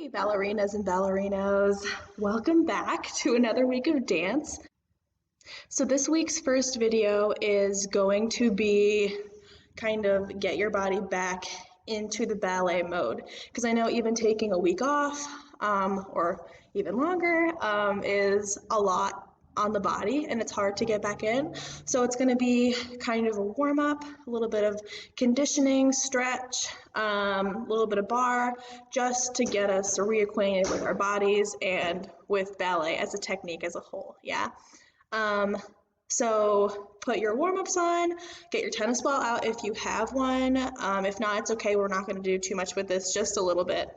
Hey, ballerinas and ballerinos. Welcome back to another week of dance. So this week's first video is going to be kind of get your body back into the ballet mode, because I know even taking a week off or even longer is a lot on the body and it's hard to get back in. So it's going to be kind of a warm up, a little bit of conditioning, stretch, a little bit of bar, just to get us reacquainted with our bodies and with ballet as a technique as a whole. Yeah. So put your warm-ups on, get your tennis ball out if you have one. If not, it's okay. We're not going to do too much with this, just a little bit.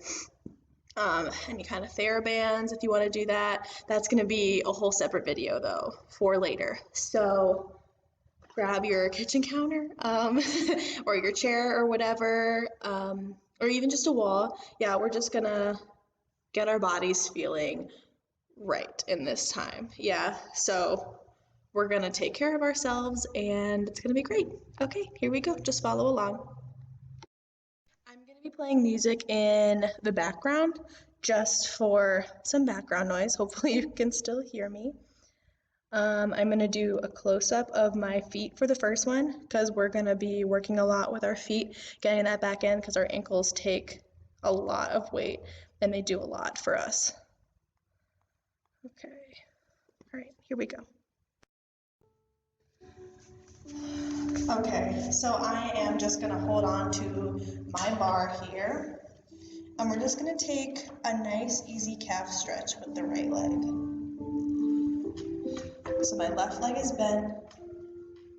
Any kind of TheraBands if you want to do that. That's going to be a whole separate video though for later. So grab your kitchen counter or your chair or whatever, or even just a wall. Yeah, we're just gonna get our bodies feeling right in this time. Yeah, so we're gonna take care of ourselves and it's gonna be great. Okay, here we go. Just follow along. I'm going to be playing music in the background just for some background noise. Hopefully you can still hear me. I'm going to do a close-up of my feet for the first one because we're going to be working a lot with our feet, getting that back in because our ankles take a lot of weight and they do a lot for us. Okay, all right, here we go. Okay, so I am just gonna hold on to my bar here, and we're just gonna take a nice easy calf stretch with the right leg. So my left leg is bent,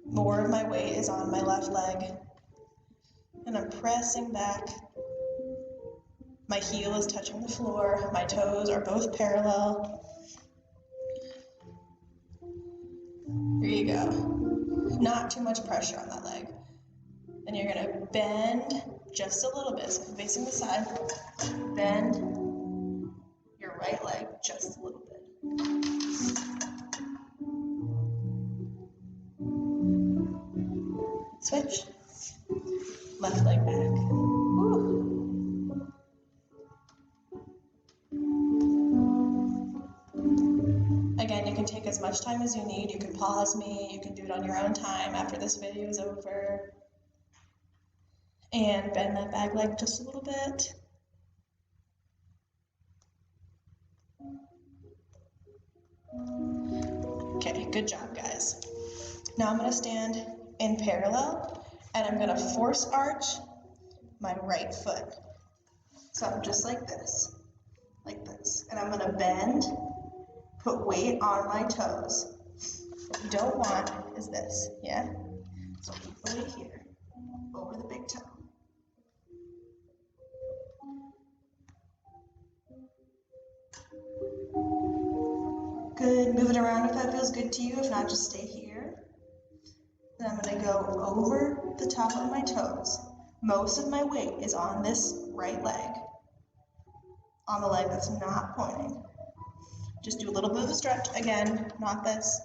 more of my weight is on my left leg, and I'm pressing back. My heel is touching the floor, my toes are both parallel. Here you go. Not too much pressure on that leg. And you're gonna bend just a little bit, so facing the side, bend your right leg just a little bit. Switch, left leg back. Woo. Again, you can take as much time as you need. You can pause me, you can do it on your own time after this video is over. And bend that back leg just a little bit. Okay, good job, guys. Now I'm gonna stand in parallel and I'm gonna force arch my right foot. So I'm just like this, and I'm gonna bend, put weight on my toes. What you don't want is this, yeah? So keep the weight here, over the big toe. Good, move it around if that feels good to you. If not, just stay here. Then I'm gonna go over the top of my toes. Most of my weight is on this right leg, on the leg that's not pointing. Just do a little bit of a stretch, again, not this,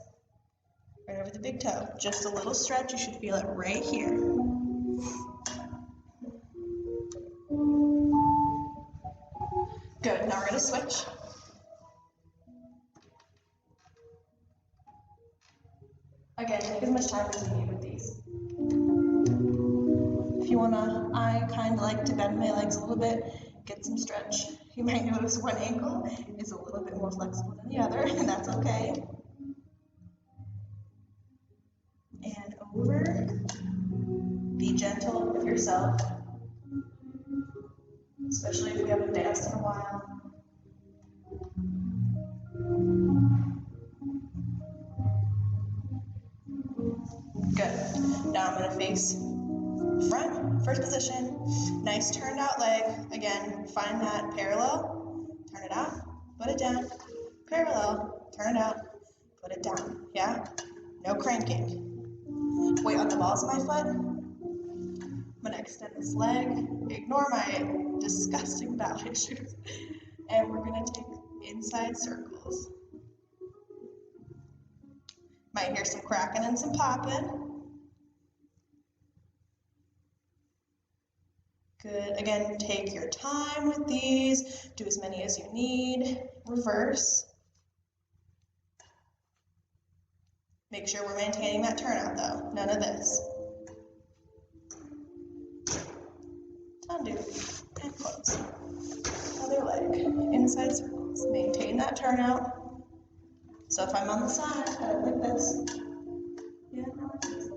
right over the big toe. Just a little stretch, you should feel it right here. Good, now we're gonna switch. Again, take as much time as you need with these. If you wanna, I kinda like to bend my legs a little bit, get some stretch. You might notice one ankle is a little bit more flexible than the other, and that's okay. And over, be gentle with yourself, especially if you haven't danced in a while. Good. Now I'm gonna face front, first position, nice turned out leg. Again, find that parallel, turn it out, put it down, parallel, turn it out, put it down, yeah? No cranking. Weight on the balls of my foot. I'm gonna extend this leg, ignore my disgusting ballet shoes, and we're gonna take inside circles. Might hear some cracking and some popping. Good. Again, take your time with these. Do as many as you need. Reverse. Make sure we're maintaining that turnout though. None of this. Undo and close. Other leg. Inside circles. Maintain that turnout. So if I'm on the side, I go like this. Yeah, like this.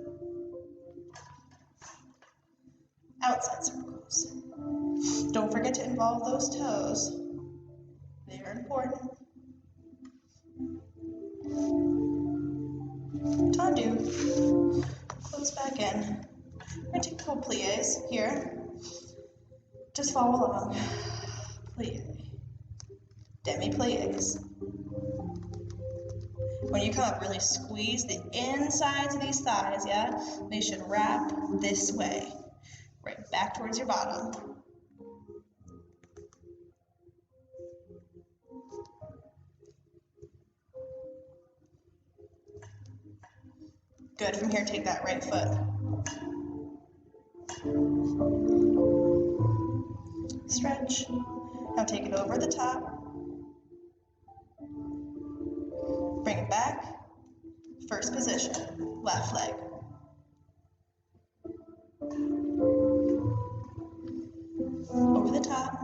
Outside circles. Don't forget to involve those toes. They are important. Tendu. Close back in. We're going to take a couple pliés here. Just follow along. Plie. Demi-pliés. When you come up, really squeeze the insides of these thighs, yeah? They should wrap this way. Right back towards your bottom. Good. From here, take that right foot. Stretch. Now take it over the top. Bring it back. First position. Left leg. Over the top.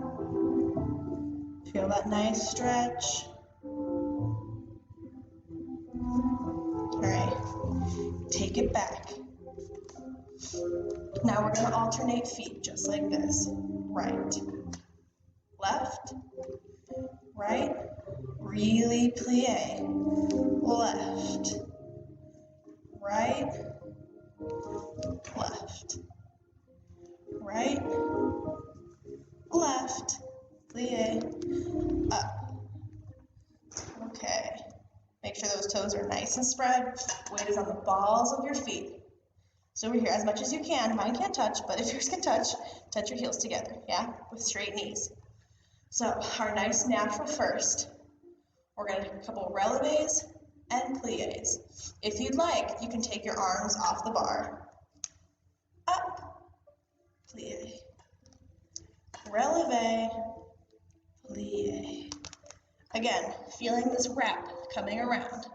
Feel that nice stretch. All right. Take it back. Now we're going to alternate feet just like this. Right, left, right, really plie. Left, right, left, right, left, plie, up. Okay. Make sure those toes are nice and spread. Weight is on the balls of your feet. So over here, as much as you can. Mine can't touch, but if yours can touch your heels together, yeah? With straight knees. So our nice natural first. We're gonna do a couple releves and pliés. If you'd like, you can take your arms off the bar. Up, plie. Releve, plie. Again, feeling this wrap coming around.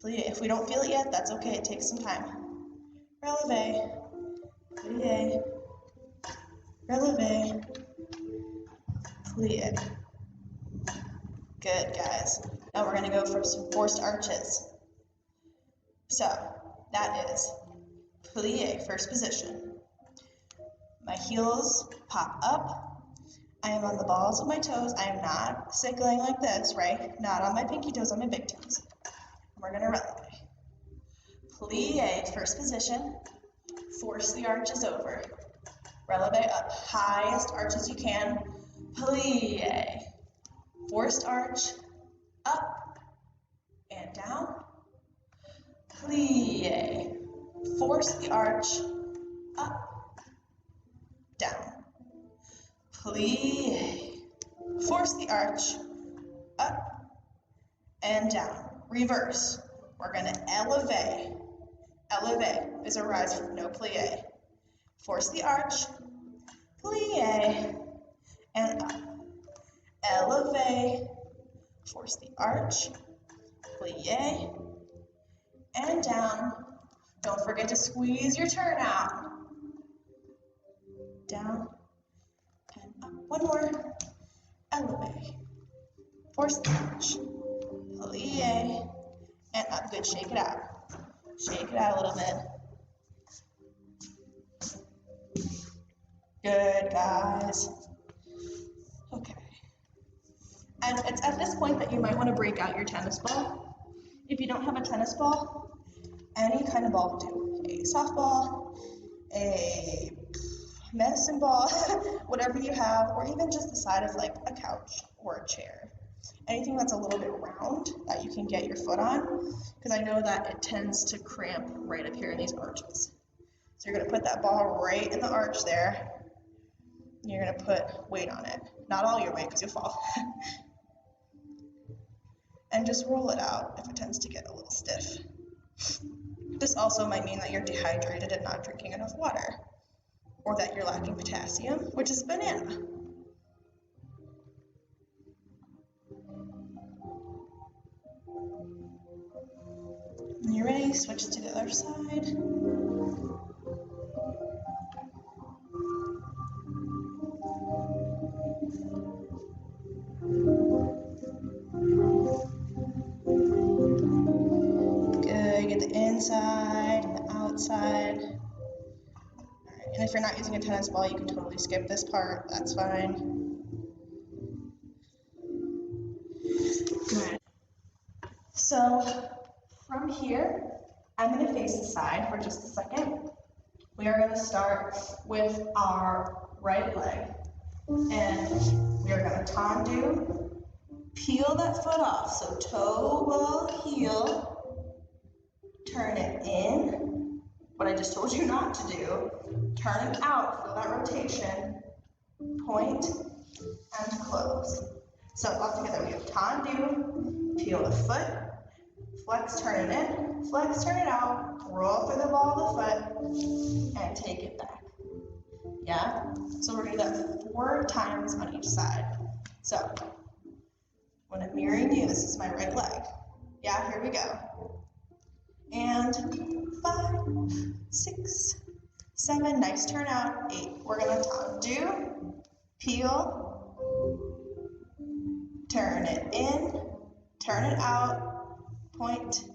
Plie. If we don't feel it yet, that's okay, it takes some time. Releve, plie, releve, plie. Good, guys. Now we're gonna go for some forced arches. So that is plie, first position. My heels pop up. I am on the balls of my toes. I am not sickling like this, right? Not on my pinky toes, on my big toes. And we're gonna releve. Plie, first position. Force the arches over. Releve up, highest arch as you can. Plie. Forced arch, up and down. Plie. Force the arch, up, down. Plie. Force the arch, up and down. Reverse. We're gonna elevate. Elevate is a rise from no plie. Force the arch, plie, and up. Elevate, force the arch, plie, and down. Don't forget to squeeze your turnout. Down and up. One more. Elevate, force the arch, plie, and up. Good, shake it out. Shake it out a little bit. Good, guys. Okay. And it's at this point that you might want to break out your tennis ball. If you don't have a tennis ball, any kind of ball will do. A softball, a medicine ball, whatever you have, or even just the side of like a couch or a chair. Anything that's a little bit round that you can get your foot on, because I know that it tends to cramp right up here in these arches. So you're gonna put that ball right in the arch there. And you're gonna put weight on it. Not all your weight, because you'll fall. And just roll it out if it tends to get a little stiff. This also might mean that you're dehydrated and not drinking enough water. or that you're lacking potassium, which is banana. When you're ready, switch to the other side. Good, get the inside and the outside. All right. And if you're not using a tennis ball, you can totally skip this part, that's fine. Good. So from here, I'm going to face the side for just a second. We are going to start with our right leg, and we are going to tendu, peel that foot off, so toe, ball, heel, turn it in, what I just told you not to do, turn it out, feel that rotation, point, and close. So all together we have tendu, peel the foot, flex, turn it in, flex, turn it out, roll through the ball of the foot, and take it back. Yeah? So we're gonna do that 4 times on each side. So, when I'm mirroring you, this is my right leg. Yeah, here we go. And 5, 6, 7, nice turn out, 8. We're gonna tendu, peel, turn it in, turn it out, point,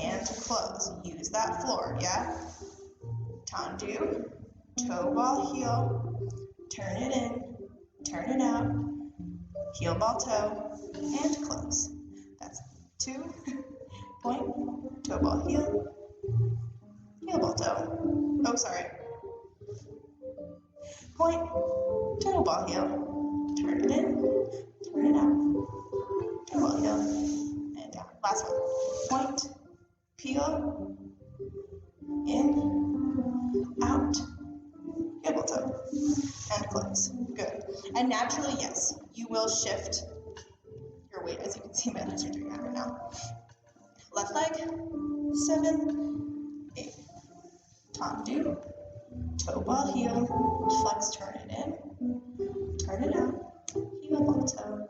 and close. Use that floor, yeah? Tendu, toe, ball, heel, turn it in, turn it out, heel, ball, toe, and close. That's 2, point, toe, ball, heel, ball, toe. Oh, sorry. Point, toe, ball, heel, turn it in, turn it out, toe, ball, heel, and down. Last one. Point, peel, in, out, heel, toe, and close. Good. And naturally, yes, you will shift your weight. As you can see, my legs are doing that right now. Left leg, 7, 8. Tendu, toe, ball, heel, flex, turn it in, turn it out, heel, ball, toe,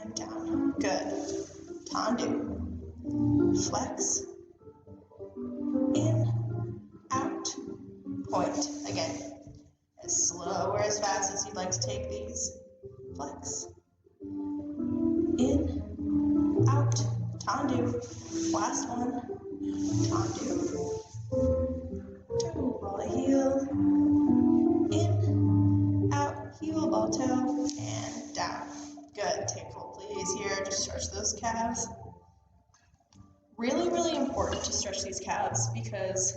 and down. Good. Tendu, flex, in, out, point. Again, as slow or as fast as you'd like to take these. Flex, in, out, tendu. Last one, tendu, toe, ball, heel, in, out, heel, ball, toe, and down. Good. Take hold, please. Here, just stretch those calves. Really, really important to stretch these calves because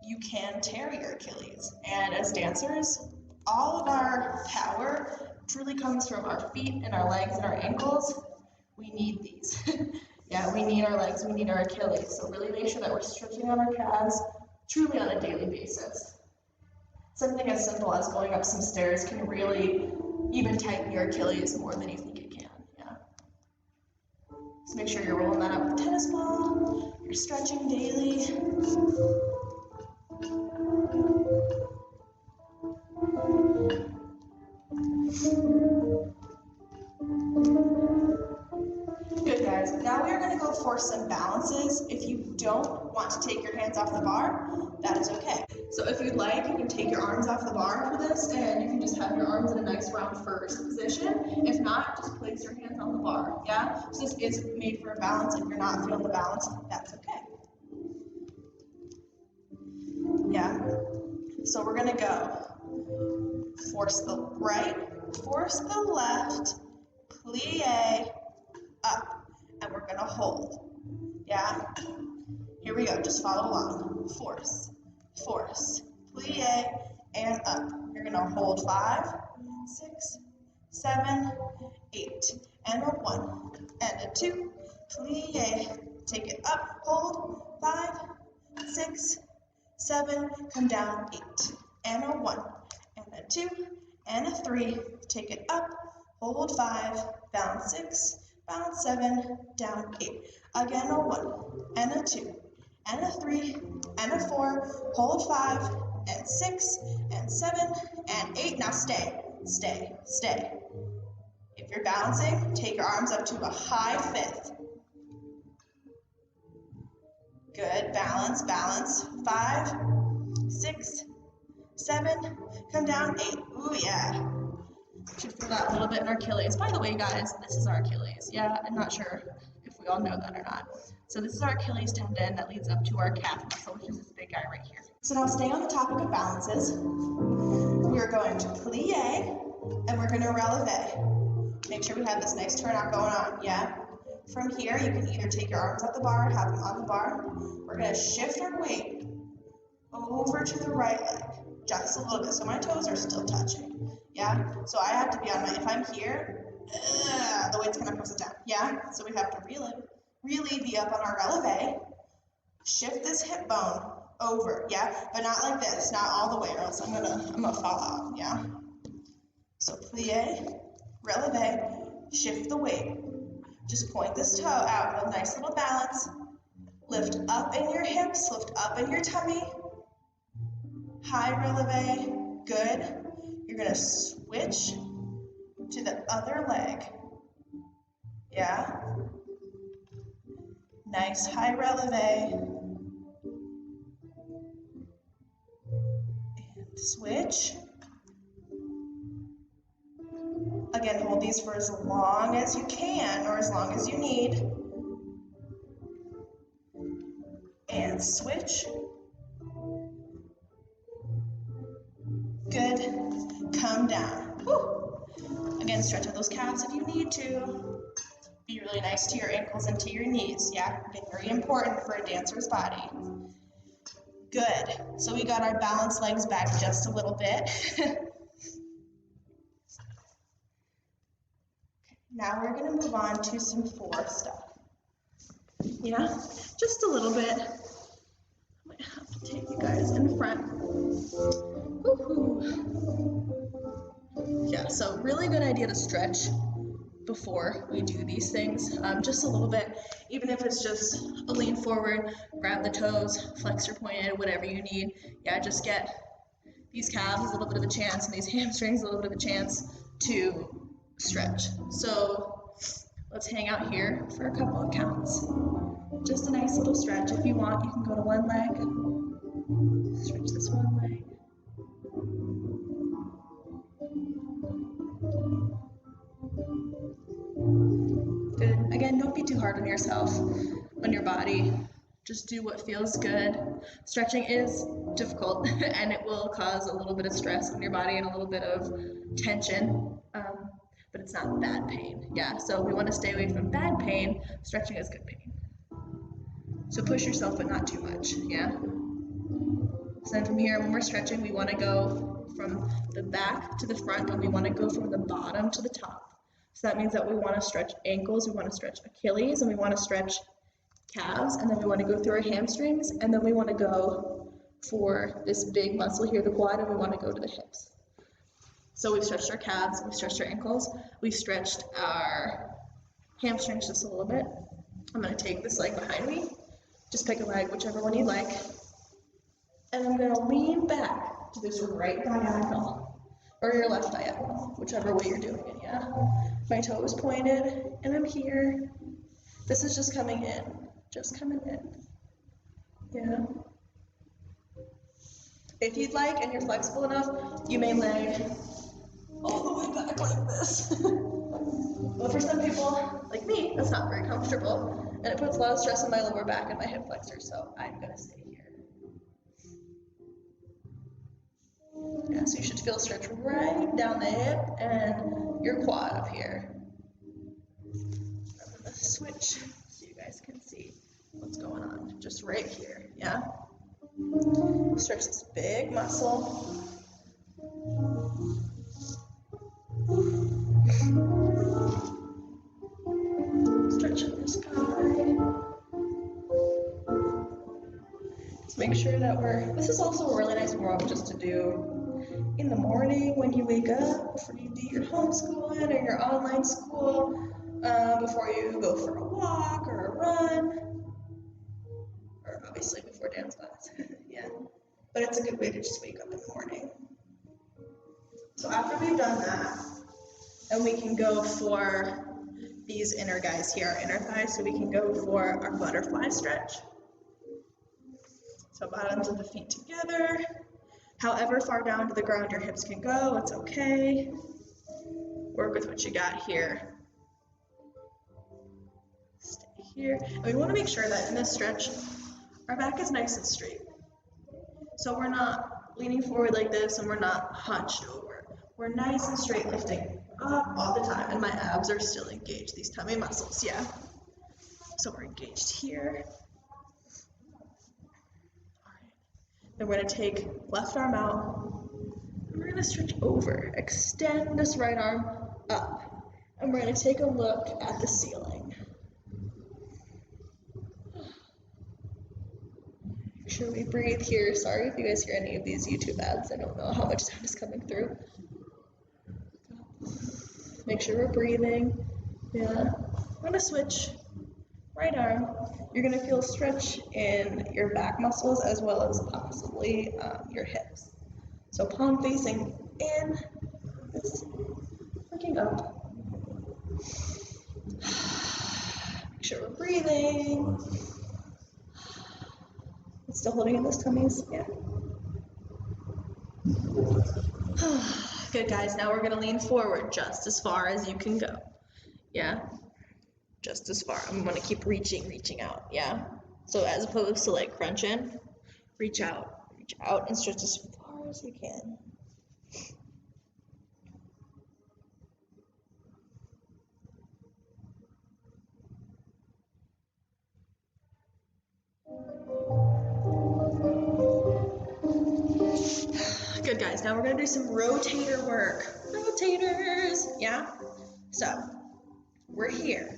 you can tear your Achilles. And as dancers, all of our power truly comes from our feet and our legs and our ankles. We need these. Yeah, we need our legs, we need our Achilles. So really make sure that we're stretching on our calves truly on a daily basis. Something as simple as going up some stairs can really even tighten your Achilles more than you think it can. Yeah. So make sure you're rolling that up with a tennis ball, you're stretching daily. Good, guys. Now we are going to go for some balances. If you don't want to take your hands off the bar, that is okay. So if you'd like, you can take your arms off the bar for this, and you can just have your arms in a nice round first position. If not, just place your hands on the bar, yeah? So this is made for a balance. If you're not feeling the balance, that's okay. Yeah? So we're going to go. Force the right, force the left, plie, up, and we're gonna hold, yeah? Here we go, just follow along. Force, force, plie, and up. You're gonna hold 5, 6, 7, 8, and a 1, and a 2, plie, take it up, hold, 5, 6, 7, come down, 8, and a 1, and a 2, and a 3, take it up, hold 5, bounce 6, bounce 7, down 8. Again, a 1, and a 2, and a 3, and a 4, hold 5, and 6, and 7, and 8. Now stay, stay, stay. If you're balancing, take your arms up to a high 5th. Good, balance, balance. 5, 6, 7, come down, 8. Ooh, yeah. Should feel that a little bit in our Achilles. By the way, guys, this is our Achilles. Yeah, I'm not sure if we all know that or not. So this is our Achilles tendon that leads up to our calf muscle, which is this big guy right here. So now staying on the topic of balances, we're going to plie and we're going to releve. Make sure we have this nice turnout going on, yeah? From here, you can either take your arms at the bar, have them on the bar. We're going to shift our weight over to the right leg, just a little bit, so my toes are still touching, yeah? So I have to be on my, if I'm here, the weight's gonna press it down, yeah? So we have to really be up on our releve, shift this hip bone over, yeah? But not like this, not all the way, or else I'm gonna fall out, yeah? So plie, releve, shift the weight. Just point this toe out with a nice little balance. Lift up in your hips, lift up in your tummy. High releve, good. You're gonna switch to the other leg. Yeah? Nice high releve. And switch. Again, hold these for as long as you can or as long as you need. And switch. Good. Come down. Whew. Again, stretch out those calves if you need to. Be really nice to your ankles and to your knees. Yeah, very important for a dancer's body. Good. So we got our balanced legs back just a little bit. Now we're going to move on to some 4 stuff. Yeah, just a little bit. I might have to take you guys in front. Woo-hoo. Yeah, so really good idea to stretch before we do these things, just a little bit, even if it's just a lean forward, grab the toes, flexor pointed, whatever you need. Yeah, just get these calves a little bit of a chance and these hamstrings a little bit of a chance to stretch. So let's hang out here for a couple of counts. Just a nice little stretch. If you want, you can go to one leg, stretch this one leg. Good. Again, don't be too hard on yourself, on your body. Just do what feels good. Stretching is difficult and it will cause a little bit of stress on your body and a little bit of tension, but it's not bad pain. Yeah, so we want to stay away from bad pain. Stretching is good pain. So push yourself, but not too much, yeah? So then from here, when we're stretching, we want to go from the back to the front, and we want to go from the bottom to the top. So that means that we want to stretch ankles, we want to stretch Achilles, and we want to stretch calves, and then we want to go through our hamstrings, and then we want to go for this big muscle here, the quad, and we want to go to the hips. So we've stretched our calves, we've stretched our ankles, we've stretched our hamstrings just a little bit. I'm going to take this leg behind me. Just pick a leg, whichever one you like. And I'm going to lean back to this right diagonal, or your left diagonal, whichever way you're doing it, yeah? My toe is pointed, and I'm here. This is just coming in, just coming in, yeah? If you'd like, and you're flexible enough, you may leg all the way back like this. But for some people, like me, that's not very comfortable, and it puts a lot of stress on my lower back and my hip flexors, so I'm gonna stay here. Yeah, so you should feel a stretch right down the hip and your quad up here. I'm gonna switch so you guys can see what's going on, just right here, yeah? Stretch this big muscle. Stretching this guy. Just make sure that this is also a really nice warm-up just to do in the morning when you wake up, before you do your homeschooling or your online school, before you go for a walk or a run, or obviously before dance class, yeah. but it's a good way to just wake up in the morning. So after we've done that, then we can go for these inner guys here, our inner thighs, so we can go for our butterfly stretch. So bottoms of the feet together. However far down to the ground your hips can go, it's okay. Work with what you got here. Stay here. And we want to make sure that in this stretch, our back is nice and straight. So we're not leaning forward like this and we're not hunched over. We're nice and straight, lifting up all the time, and my abs are still engaged, these tummy muscles, yeah? So we're engaged here. All right. Then we're gonna take left arm out, and we're gonna stretch over, extend this right arm up, and we're gonna take a look at the ceiling. Make sure we breathe here. Sorry if you guys hear any of these YouTube ads. I don't know how much sound is coming through. Make sure we're breathing. Yeah. I'm gonna switch. Right arm. You're gonna feel stretch in your back muscles as well as possibly your hips. So palm facing in. It's looking up. Make sure we're breathing. It's still holding in those tummies. Yeah. Good, guys. Now we're gonna lean forward just as far as you can go. Yeah, just as far. I'm gonna keep reaching out. Yeah. So as opposed to like crunch in, reach out and stretch as far as you can. Good, guys. Now we're gonna do some rotator work. Rotators. Yeah. So we're here.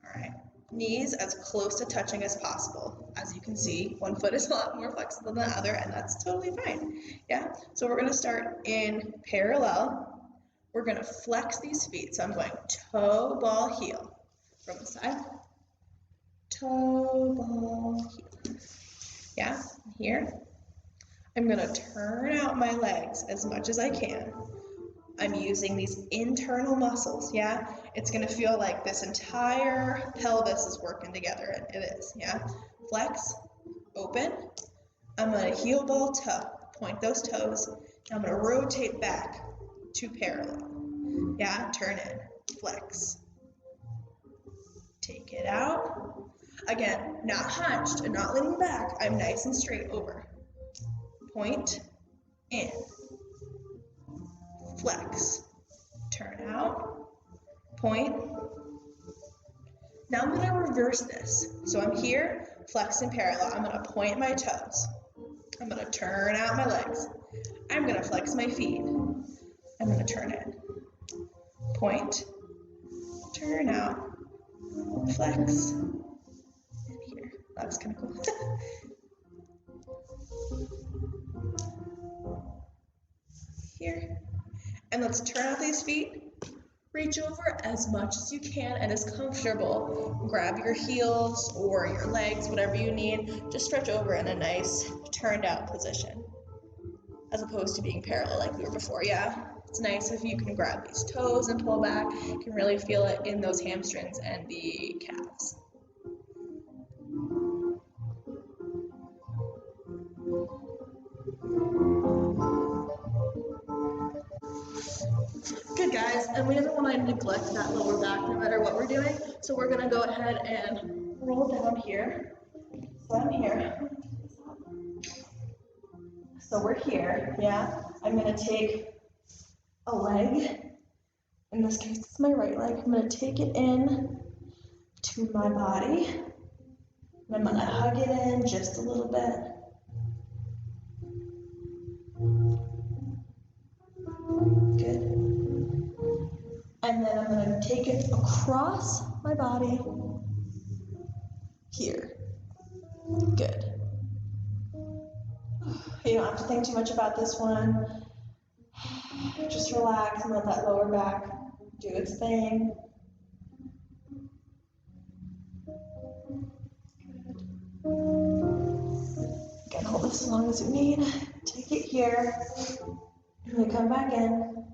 All right. Knees as close to touching as possible. As you can see, one foot is a lot more flexible than the other, and that's totally fine. Yeah. So we're gonna start in parallel. We're gonna flex these feet. So I'm going toe, ball, heel. From the side. Toe, ball, heel. Yeah. Here. I'm gonna turn out my legs as much as I can. I'm using these internal muscles, yeah? It's gonna feel like this entire pelvis is working together, and it is, yeah? Flex, open. I'm gonna heel ball toe, point those toes. I'm gonna rotate back to parallel, yeah? Turn in, flex. Take it out. Again, not hunched and not leaning back. I'm nice and straight over. Point, in, flex, turn out, point. Now I'm going to reverse this. So I'm here, flex in parallel. I'm going to point my toes. I'm going to turn out my legs. I'm going to flex my feet. I'm going to turn in, point, turn out, flex, and here. That was kind of cool. Here. And let's turn out these feet. Reach over as much as you can and as comfortable. Grab your heels or your legs, whatever you need. Just stretch over in a nice turned out position, as opposed to being parallel like we were before. Yeah, it's nice if you can grab these toes and pull back. You can really feel it in those hamstrings and the calves. Good, guys, and we don't want to neglect that lower back no matter what we're doing. So we're gonna go ahead and roll down here. So I'm here. So we're here, yeah? I'm gonna take a leg. In this case, it's my right leg. I'm gonna take it in to my body. And I'm gonna hug it in just a little bit. Good. And then I'm gonna take it across my body here. Good. You don't have to think too much about this one. Just relax and let that lower back do its thing. Good. Again, hold this as long as you need. Take it here. And we come back in.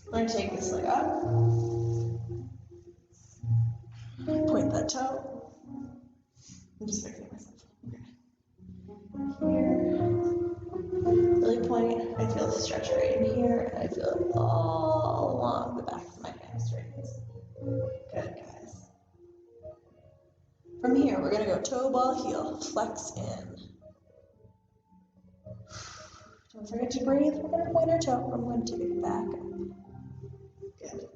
I'm going to take this leg up. Point that toe. I'm just fixing myself. Okay. Here. Really point. I feel the stretch right in here, and I feel it all along the back of my hamstrings. Good, guys. From here, we're going to go toe, ball, heel. Flex in. Don't forget to breathe. We're going to point our toe. I'm going to take it back up. Good.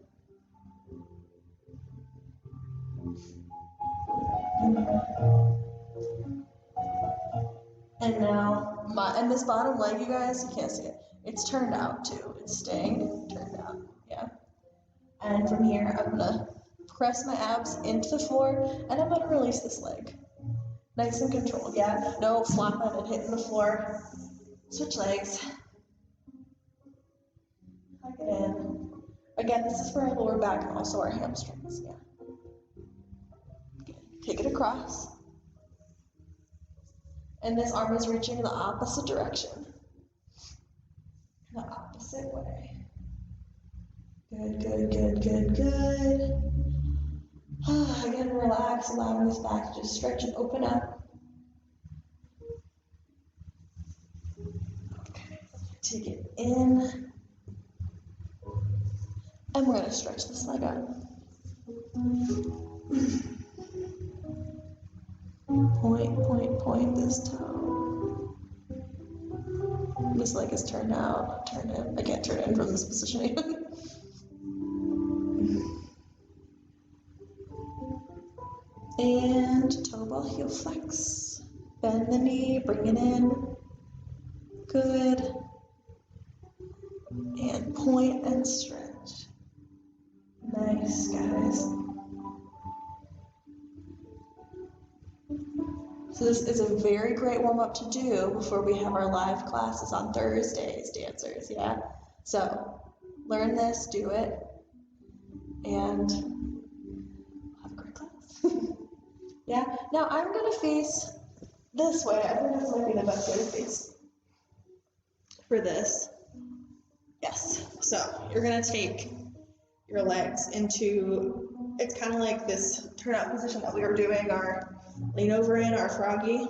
And now, and this bottom leg, you guys, you can't see it. It's turned out too. It's staying turned out. Yeah. And from here, I'm gonna press my abs into the floor, and I'm gonna release this leg. Nice and controlled. Yeah. No flopping and hitting the floor. Switch legs. Hug it in. Again, this is for our lower back and also our hamstrings. Yeah. Okay. Take it across. And this arm is reaching the opposite direction. The opposite way. Good, good, good, good, good. Again, relax, allowing this back to just stretch and open up. Okay, take it in. And we're going to stretch this leg up. Point this toe. This leg is turned out, turn in. I can't turn in from this position. And toe ball, heel flex. Bend the knee, bring it in. Good. And point and stretch. Nice, guys. So this is a very great warm-up to do before we have our live classes on Thursdays, dancers, yeah? So learn this, do it, and have a great class. Yeah, now I'm gonna face this way. I think this might be the best way to face for this. Yes, so you're gonna take your legs into, it's kind of like this turnout position that we were doing our lean over in, our froggy.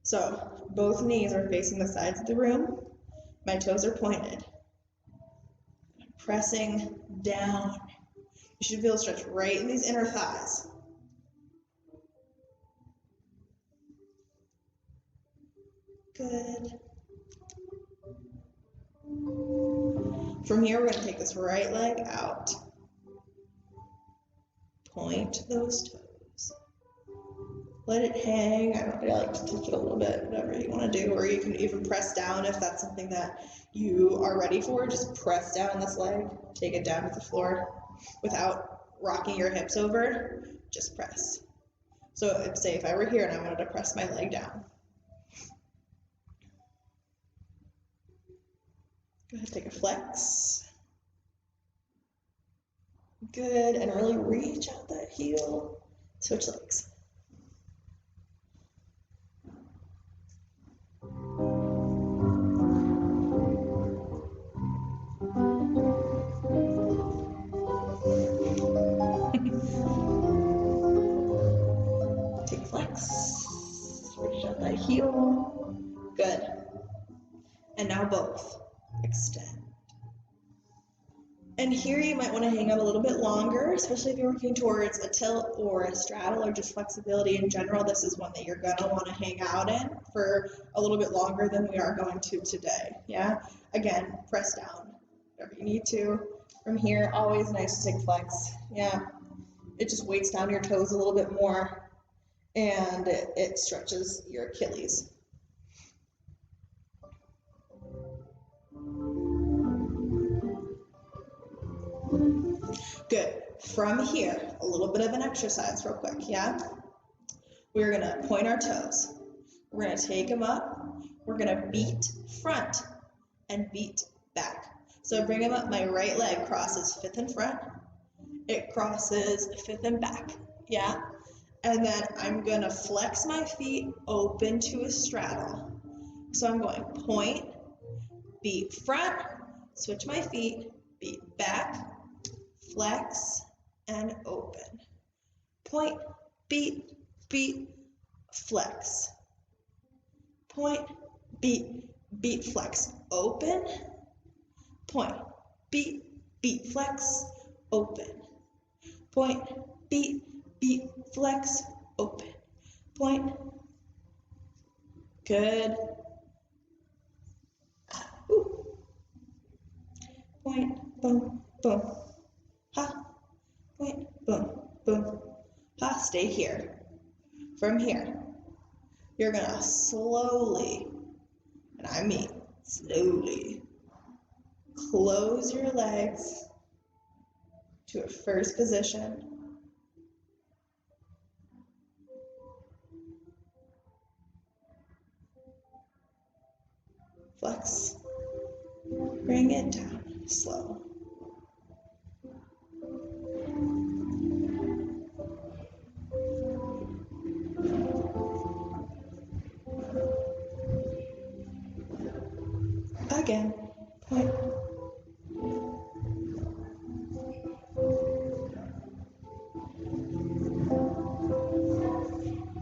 So both knees are facing the sides of the room. My toes are pointed. I'm pressing down. You should feel a stretch right in these inner thighs. Good. From here, we're going to take this right leg out. Point those toes. Let it hang. I like to touch it a little bit, whatever you want to do, or you can even press down if that's something that you are ready for. Just press down this leg, take it down to the floor without rocking your hips over, just press. So say if I were here and I wanted to press my leg down. Go ahead, take a flex. Good, and really reach out that heel. Switch legs. Take flex. Reach out that heel. Good. And now both. Extend. And here you might want to hang out a little bit longer, especially if you're working towards a tilt or a straddle or just flexibility in general. This is one that you're going to want to hang out in for a little bit longer than we are going to today. Yeah. Again, press down whatever you need to. From here, always nice to take flex. Yeah. It just weights down your toes a little bit more and it stretches your Achilles. Good. From here, a little bit of an exercise real quick, yeah? We're gonna point our toes. We're gonna take them up. We're gonna beat front and beat back. So I bring them up, my right leg crosses fifth and front. It crosses fifth and back, yeah? And then I'm gonna flex my feet open to a straddle. So I'm going point, beat front, switch my feet, beat back, flex, and open. Point, beat, flex. Point, beat, flex, open. Point, beat, flex, open. Point, beat, flex, open. Point. Good. Ooh. Point, boom, boom. Ha. Point, boom, boom. Ha. Stay here. From here, you're gonna slowly, and I mean slowly, close your legs to a first position. Flex. Bring it down, slow. Again, point.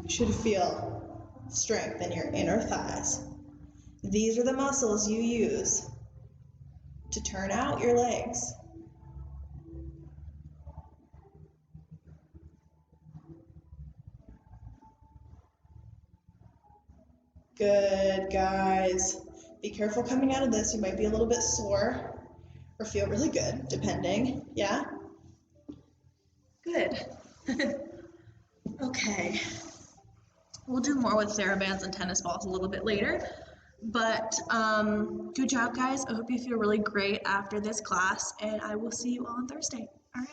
You should feel strength in your inner thighs. These are the muscles you use to turn out your legs. Good, guys. Be careful coming out of this. You might be a little bit sore or feel really good, depending. Yeah? Good. Okay. We'll do more with TheraBands and tennis balls a little bit later. But good job, guys. I hope you feel really great after this class, and I will see you all on Thursday. All right.